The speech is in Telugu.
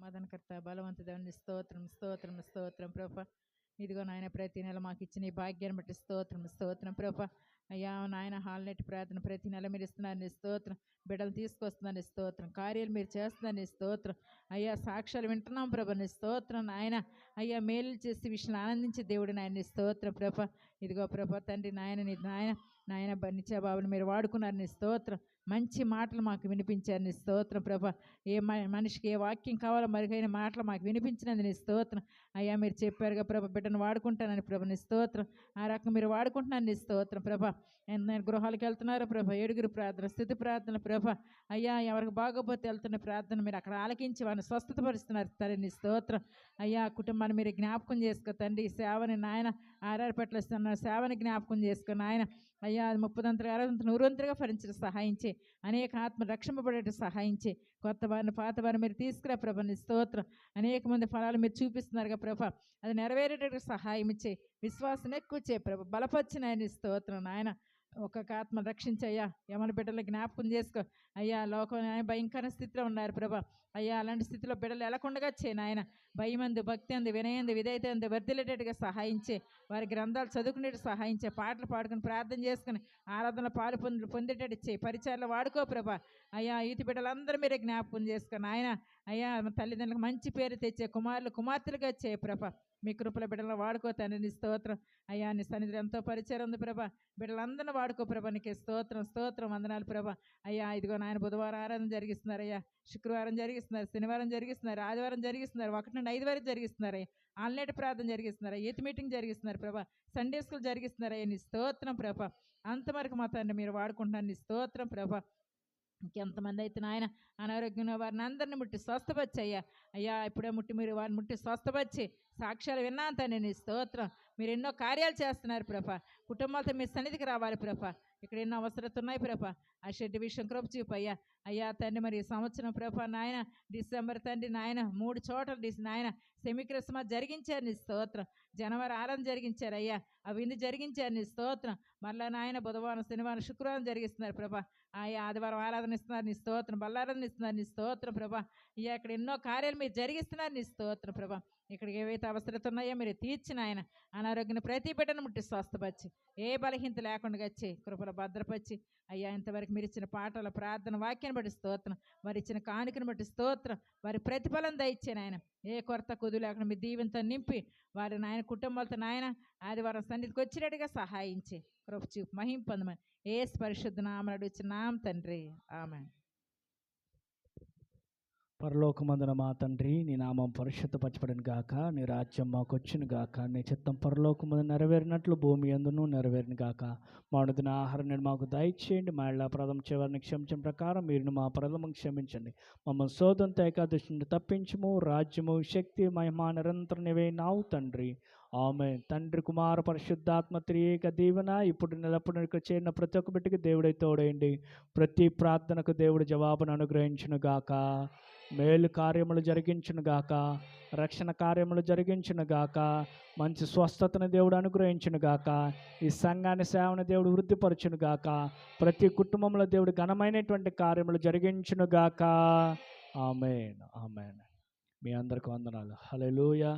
సమాధానకర్త బలవంతుడని స్తోత్రం స్తోత్రం స్తోత్రం ప్రభ. ఇదిగో నాయన ప్రతి నెల మాకు ఇచ్చిన ఈ భాగ్యాన్ని బట్టి స్తోత్రం స్తోత్రం ప్రభ. అయ్యా నాయన హాల్నెట్ ప్రార్థన ప్రతి నెల మీరు ఇస్తున్నారు నీ స్తోత్రం. బిడ్డలు తీసుకొస్తున్నాను స్తోత్రం. కార్యాలు మీరు చేస్తున్నారు నీ స్తోత్రం. అయ్యా సాక్ష్యాలు వింటున్నాం ప్రభ నీ స్తోత్రం నాయన. అయ్యా మేలు చేసి విషయాలు ఆనందించే దేవుడు నాయన నీ స్తోత్రం ప్రభ. ఇదిగో ప్రభ తండ్రి నాయన నీ నాయన నాయన నిత్యబాబుని మీరు వాడుకున్నారు నీ స్తోత్రం. మంచి మాటలు మాకు వినిపించారు నీ స్తోత్రం ప్రభ. ఏ మనిషికి ఏ వాక్యం కావాలో మరుగైన మాటలు మాకు వినిపించినది నీ స్తోత్రం. అయ్యా మీరు చెప్పారుగా ప్రభ బిడ్డను వాడుకుంటానని ప్రభ నీ స్తోత్రం. ఆ రకం మీరు వాడుకుంటున్నాను నీ స్తోత్రం ప్రభ. నేను గృహాలకు వెళ్తున్నారు ప్రభ, ఏడుగురు ప్రార్థన స్థుతి ప్రార్థన ప్రభ. అయ్యా ఎవరికి బాగోపోతే వెళ్తున్న ప్రార్థన మీరు అక్కడ ఆలకించి వారిని స్వస్థత పరుస్తున్నారు తండ్రి నీ స్తోత్రం. అయ్యా కుటుంబాన్ని మీరు జ్ఞాపకం చేసుకో తండ్రి. సేవని నాయన ఆరారపట్ల సేవని జ్ఞాపకం చేసుకో నాయన. అయ్యా 30 60 100 ఫలించిన సహాయించి అనేక ఆత్మ రక్షింపబడేట సహాయించి కొత్త వారిని పాత వారిని మీరు తీసుకురా ప్రభ నీ స్తోత్రం. అనేక మంది ఫలాలు మీరు చూపిస్తున్నారుగా ప్రభ, అది నెరవేరేటట్టు సహాయం ఇచ్చే విశ్వాసం ఎక్కువ చే ప్రభ. బలపరిచిన ఆయన స్తోత్రం నాయన. ఒక్కొక్క ఆత్మ రక్షించయ్యా. యమన బిడ్డలు జ్ఞాపకం చేసుకో అయ్యా. లోకం భయంకర స్థితిలో ఉన్నారు ప్రభ. అయ్యా అలాంటి స్థితిలో బిడ్డలు ఎలాకుండగా చే నాయన. భయమందు భక్తి అందు వినయందు విధేయత అందు వర్ధిల్లేటట్టుగా సహాయించే, వారి గ్రంథాలు చదువుకునేట్టు సహాయించే, పాటలు పాడుకుని ప్రార్థన చేసుకుని ఆరాధన పాలు పొందేటట్టు చేయి. పరిచయాలు వాడుకో ప్రభ. అయ్యా ఈతి బిడ్డలందరూ మీరే జ్ఞాపకం చేసుకో నాయన. అయ్యా తల్లిదండ్రులకు మంచి పేరు తెచ్చే కుమారులు కుమార్తెలుగా చే ప్రభ. మీ కృపల బిడ్డలను వాడుకోతాను నీ స్తోత్రం. అయ్యా నీ సన్నిధిలో ఎంతో పరిచయం ఉంది ప్రభ. బిడ్డలందరినీ వాడుకో ప్రభ. నీకే స్తోత్రం స్తోత్రం వందనాలు ప్రభ. అయ్యా ఇదిగో నాయన బుధవారం ఆరాధన జరిగిస్తున్నారు అయ్యా, శుక్రవారం జరిగిస్తున్నారు, శనివారం జరిగిస్తున్నారు, ఆదివారం జరిగిస్తున్నారు, 1 నుండి 5 వరకు జరిగిస్తున్నారు అయ్యా. ఆన్లైన్ ప్రార్థన జరిగిస్తున్నారు, యూత్ మీటింగ్ జరిగిస్తున్నారు ప్రభ. సండే స్కూల్ జరిగిస్తున్నారు అయ్యా. నీ స్తోత్రం ప్రభ. అంతవరకు మా తండ్రి మీరు వాడుకుంటున్నారు నీ స్తోత్రం ప్రభ. ఇంకెంతమంది అయితే నాయన అనారోగ్యంగా వారిని అందరిని ముట్టి స్వస్థపరిచయ్యా. అయ్యా ఇప్పుడే మీరు వారిని ముట్టి స్వస్థపరిచి సాక్ష్యాలు విన్నాను తండ్రి నీ స్తోత్రం. మీరు ఎన్నో కార్యాలు చేస్తున్నారు ప్రభ. కుటుంబాలతో మీ సన్నిధికి రావాలి ప్రభ. ఇక్కడ ఎన్నో అవసరత ఉన్నాయి ప్రభ. ఆ షెడ్డి విషయం కృప చూపయ్యా. అయ్యా తండ్రి మరి సంవత్సరం ప్రభ నాయన డిసెంబర్ తండ్రి నాయన 3 చోట్ల నాయన సెమీ క్రిస్మస్ జరిగించారు నీ స్తోత్రం. జనవరి ఆరాధన జరిగించారు అయ్యా, అవి ఇన్ని జరిగించారు నీ స్తోత్రం. మళ్ళీ నాయన బుధవారం శనివారం శుక్రవారం జరిగిస్తున్నారు ప్రభ. అయ్యా ఆదివారం ఆరాధన ఇస్తున్నారు నీ స్తోత్రం, బల్లారాధన ఇస్తున్నారు నీ స్తోత్రం ప్రభ. అయ్యా ఇక్కడ ఎన్నో కార్యాలు మీరు జరిగిస్తున్నారు నీ స్తోత్రం ప్రభ. ఇక్కడికి ఏవైతే అవసరత ఉన్నాయో మీరు తీర్చిన ఆయన అనారోగ్యం ప్రతి బిడ్డను ముట్టి స్వస్థపరిచి ఏ బలహీనత లేకుండా వచ్చి కృపల భద్రపరిచి అయ్యా ఇంతవరకు మీరు ఇచ్చిన పాటల ప్రార్థన వాక్యాన్ని బట్టి స్తోత్రం, వారు ఇచ్చిన కానుకను బట్టి స్తోత్రం, వారి ప్రతిఫలం దయచ్చాను ఆయన. ఏ కొరత కుదురు లేకుండా మీ దీవెనతో నింపి వారి నాయన కుటుంబాలతో నాయన ఆదివారం సన్నిధికి వచ్చినట్టుగా సహాయించి కృప చూపు మహిమ పొందమని యేసు పరిశుద్ధ నామమున అడుగుచున్నాం తండ్రి, ఆమేన్. పరలోకమందున మా తండ్రి, నీ నామం పరిశుద్ధపరచబడిన గాక, నీ రాజ్యం మాకు వచ్చును గాక, నీ చిత్తం పరలోకమందు నెరవేరినట్లు భూమి యందును నెరవేరును గాక. మా అనుదిన ఆహారం నేను మాకు దయచేయండి. మా ఇళ్ళ అపరాధం చివరిని క్షమించిన ప్రకారం మీరు మా అపరాధం క్షమించండి. మమ్మల్ని శోధనతో ఏకాదశి నుండి తప్పించుము. రాజ్యము శక్తి మహిమ నిరంతరం నీవే నావు తండ్రి, ఆమేన్. తండ్రి కుమార పరిశుద్ధాత్మ త్రియేక దీవెన ఇప్పుడు నిలప్పుడు ఇక్కడ చేరిన ప్రతి ఒక్క బిడ్డకి దేవుడై తోడేయండి. ప్రతి ప్రార్థనకు దేవుడు జవాబును అనుగ్రహించును గాక. మేలు కార్యములు జరిగించును గాక, రక్షణ కార్యములు జరిగించును గాక, మంచి స్వస్థతను దేవుడు అనుగ్రహించును గాక, ఈ సంఘాన్ని సేవను దేవుడు వృద్ధిపరచును గాక, ప్రతి కుటుంబంలో దేవుడు ఘనమైనటువంటి కార్యములు జరిగించును గాక. ఆమేన్ ఆమేన్. మీ అందరికి వందనాలు. హల్లెలూయా.